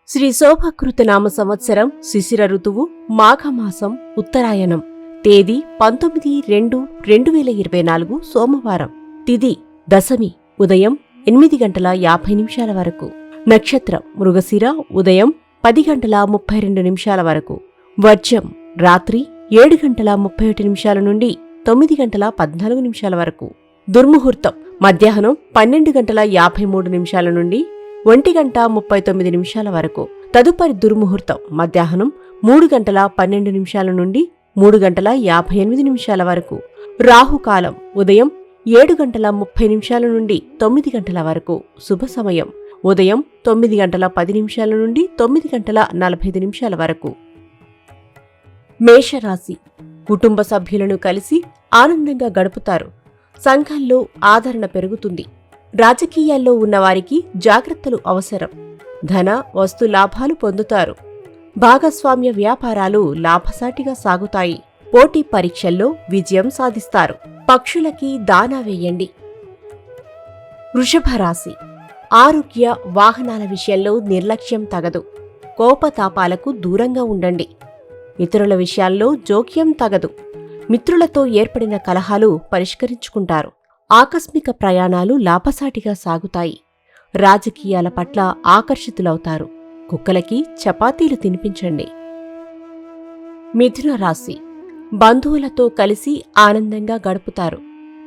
శ్రీ శోభకృత నామ సంవత్సరం శిశిర ఋతువు మాఘమాసం ఉత్తరాయణం. తేదీ 19/2/2024 సోమవారం. తిథి దశమి ఉదయం 8:50 వరకు. నక్షత్రం మృగశిర ఉదయం 10:32 వరకు. వర్జం రాత్రి 7:31 నుండి 9:14 వరకు. దుర్ముహూర్తం మధ్యాహ్నం 12:53 నుండి 1:39 వరకు. తదుపరి దుర్ముహూర్తం మధ్యాహ్నం 3:12 నుండి 3:58 వరకు. రాహుకాలం ఉదయం 7:30 నుండి 9 వరకు. శుభ సమయం ఉదయం 9:10 నుండి 9:45 వరకు. మేషరాశి కుటుంబ సభ్యులను కలిసి ఆనందంగా గడుపుతారు. సంఘంలో ఆదరణ పెరుగుతుంది. రాజకీయాల్లో ఉన్నవారికి జాగ్రత్తలు అవసరం. ధన వస్తు లాభాలు పొందుతారు. భాగస్వామ్య వ్యాపారాలు లాభసాటిగా సాగుతాయి. పోటీ పరీక్షల్లో విజయం సాధిస్తారు. పక్షులకి దానా వేయండి. వృషభరాశి ఆరోగ్య వాహనాల విషయంలో నిర్లక్ష్యం తగదు. కోపతాపాలకు దూరంగా ఉండండి. ఇతరుల విషయాల్లో జోక్యం తగదు. మిత్రులతో ఏర్పడిన కలహాలు పరిష్కరించుకుంటారు. ఆకస్మిక ప్రయాణాలు లాభసాటిగా సాగుతాయి. రాజకీయాల పట్ల ఆకర్షితులవుతారు. కుక్కలకి చపాతీలు తినిపించండి. మిథున రాశి బంధువులతో కలిసి ఆనందంగా గడుపుతారు.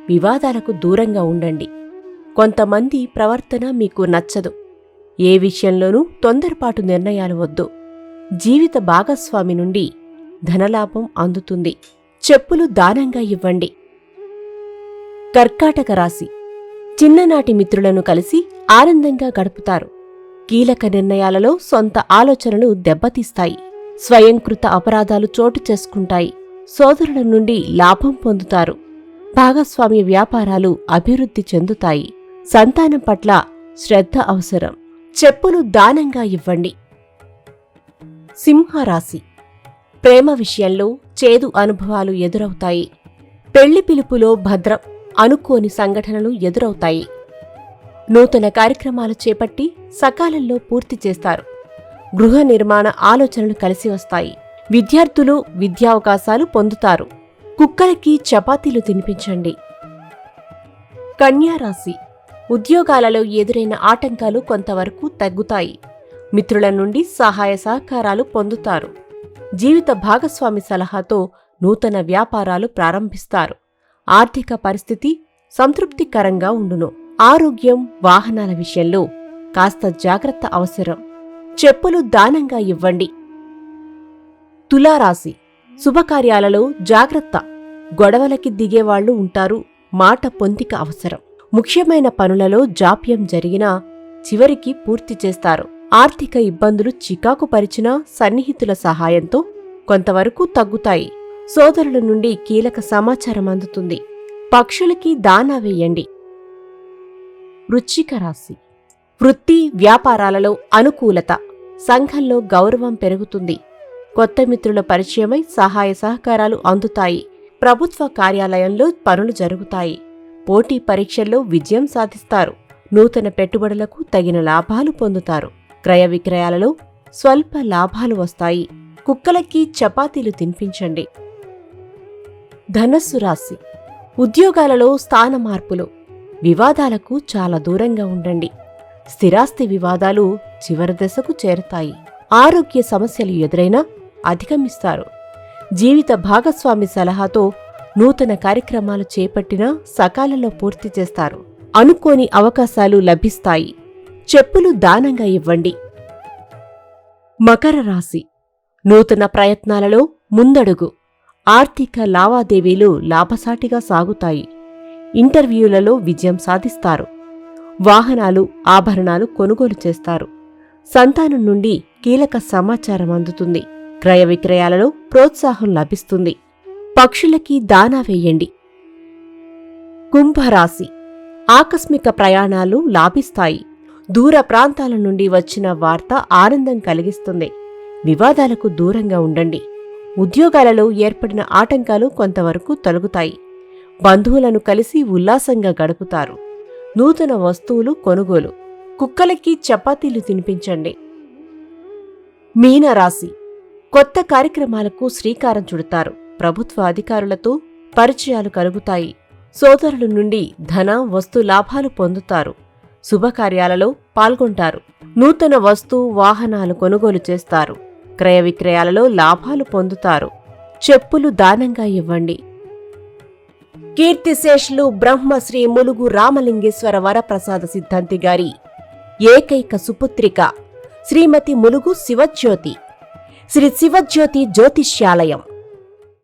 వివాదాలకు దూరంగా ఉండండి. కొంతమంది ప్రవర్తన మీకు నచ్చదు. ఏ విషయంలోనూ తొందరపాటు నిర్ణయాలు వద్దు. జీవిత భాగస్వామి నుండి ధనలాభం అందుతుంది. చెప్పులు దానంగా ఇవ్వండి. కర్కాటక రాశి చిన్ననాటి మిత్రులను కలిసి ఆనందంగా గడుపుతారు. కీలక నిర్ణయాలలో సొంత ఆలోచనలు దెబ్బతీస్తాయి. స్వయంకృత అపరాధాలు చోటు చేసుకుంటాయి. సోదరుల నుండి లాభం పొందుతారు. భాగస్వామ్య వ్యాపారాలు అభివృద్ధి చెందుతాయి. సంతానం పట్ల శ్రద్ధ అవసరం. చెప్పులు దానంగా ఇవ్వండి. సింహరాశి ప్రేమ విషయంలో చేదు అనుభవాలు ఎదురవుతాయి. పెళ్లి పిలుపులో భద్రం. అనుకోని సంఘటనలు ఎదురవుతాయి. నూతన కార్యక్రమాలు చేపట్టి సకాలంలో పూర్తి చేస్తారు. గృహ నిర్మాణ ఆలోచనలు కలిసి వస్తాయి. విద్యార్థులు విద్యావకాశాలు పొందుతారు. కుక్కలకి చపాతీలు తినిపించండి. కన్యారాశి ఉద్యోగాలలో ఎదురైన ఆటంకాలు కొంతవరకు తగ్గుతాయి. మిత్రుల నుండి సహాయ సహకారాలు పొందుతారు. జీవిత భాగస్వామి సలహాతో నూతన వ్యాపారాలు ప్రారంభిస్తారు. ఆర్థిక పరిస్థితి సంతృప్తికరంగా ఉండును. ఆరోగ్యం వాహనాల విషయంలో కాస్త జాగ్రత్త అవసరం. చెప్పులు దానంగా ఇవ్వండి. తులారాశి శుభకార్యాలలో జాగ్రత్త. గొడవలకి దిగేవాళ్లు ఉంటారు. మాట పొందిక అవసరం. ముఖ్యమైన పనులలో జాప్యం జరిగినా చివరికి పూర్తి చేస్తారు. ఆర్థిక ఇబ్బందులు చికాకు పరిచినా సన్నిహితుల సహాయంతో కొంతవరకు తగ్గుతాయి. సోదరుల నుండి కీలక సమాచారం అందుతుంది. పక్షులకి దానా వేయండి. వృశ్చిక రాశి వృత్తి వ్యాపారాలలో అనుకూలత. సంఘంలో గౌరవం పెరుగుతుంది. కొత్త మిత్రుల పరిచయమై సహాయ సహకారాలు అందుతాయి. ప్రభుత్వ కార్యాలయంలో పనులు జరుగుతాయి. పోటీ పరీక్షల్లో విజయం సాధిస్తారు. నూతన పెట్టుబడులకు తగిన లాభాలు పొందుతారు. క్రయ విక్రయాలలో స్వల్ప లాభాలు వస్తాయి. కుక్కలకి చపాతీలు తినిపించండి. ధనస్సు రాశి ఉద్యోగాలలో స్థాన మార్పులు. వివాదాలకు చాలా దూరంగా ఉండండి. స్థిరాస్తి వివాదాలు చివరి దశకు చేరతాయి. ఆరోగ్య సమస్యలు ఎదురైనా అధిగమిస్తారు. జీవిత భాగస్వామి సలహాతో నూతన కార్యక్రమాలు చేపట్టినా సకాలంలో పూర్తి చేస్తారు. అనుకోని అవకాశాలు లభిస్తాయి. చెప్పులు దానంగా ఇవ్వండి. మకర రాశి నూతన ప్రయత్నాలలో ముందడుగు. ఆర్థిక లావాదేవీలు లాభసాటిగా సాగుతాయి. ఇంటర్వ్యూలలో విజయం సాధిస్తారు. వాహనాలు ఆభరణాలు కొనుగోలు చేస్తారు. సంతానం నుండి కీలక సమాచారం అందుతుంది. క్రయ విక్రయాలలో ప్రోత్సాహం లభిస్తుంది. పక్షులకి దానా వేయండి. కుంభరాశి ఆకస్మిక ప్రయాణాలు లాభిస్తాయి. దూర ప్రాంతాల నుండి వచ్చిన వార్త ఆనందం కలిగిస్తుంది. వివాదాలకు దూరంగా ఉండండి. ఉద్యోగాలలో ఏర్పడిన ఆటంకాలు కొంతవరకు తొలగుతాయి. బంధువులను కలిసి ఉల్లాసంగా గడుపుతారు. నూతన వస్తువులు కొనుగోలు. కుక్కలకి చపాతీలు తినిపించండి. మీనరాశి కొత్త కార్యక్రమాలకు శ్రీకారం చుడతారు. ప్రభుత్వ అధికారులతో పరిచయాలు కలుగుతాయి. సోదరుల నుండి ధన వస్తు లాభాలు పొందుతారు. శుభకార్యాలలో పాల్గొంటారు. నూతన వస్తు వాహనాలు కొనుగోలు చేస్తారు. క్రయ విక్రయాలలో లాభాలు పొందుతారు. చెప్పులు దానంగా ఇవ్వండి. కీర్తిశేషులు బ్రహ్మశ్రీ ములుగు రామలింగేశ్వర వరప్రసాద సిద్ధాంతి గారి ఏకైక సుపుత్రిక శ్రీమతి ములుగు శివజ్యోతి. శ్రీ శివజ్యోతి జ్యోతిష్యాలయం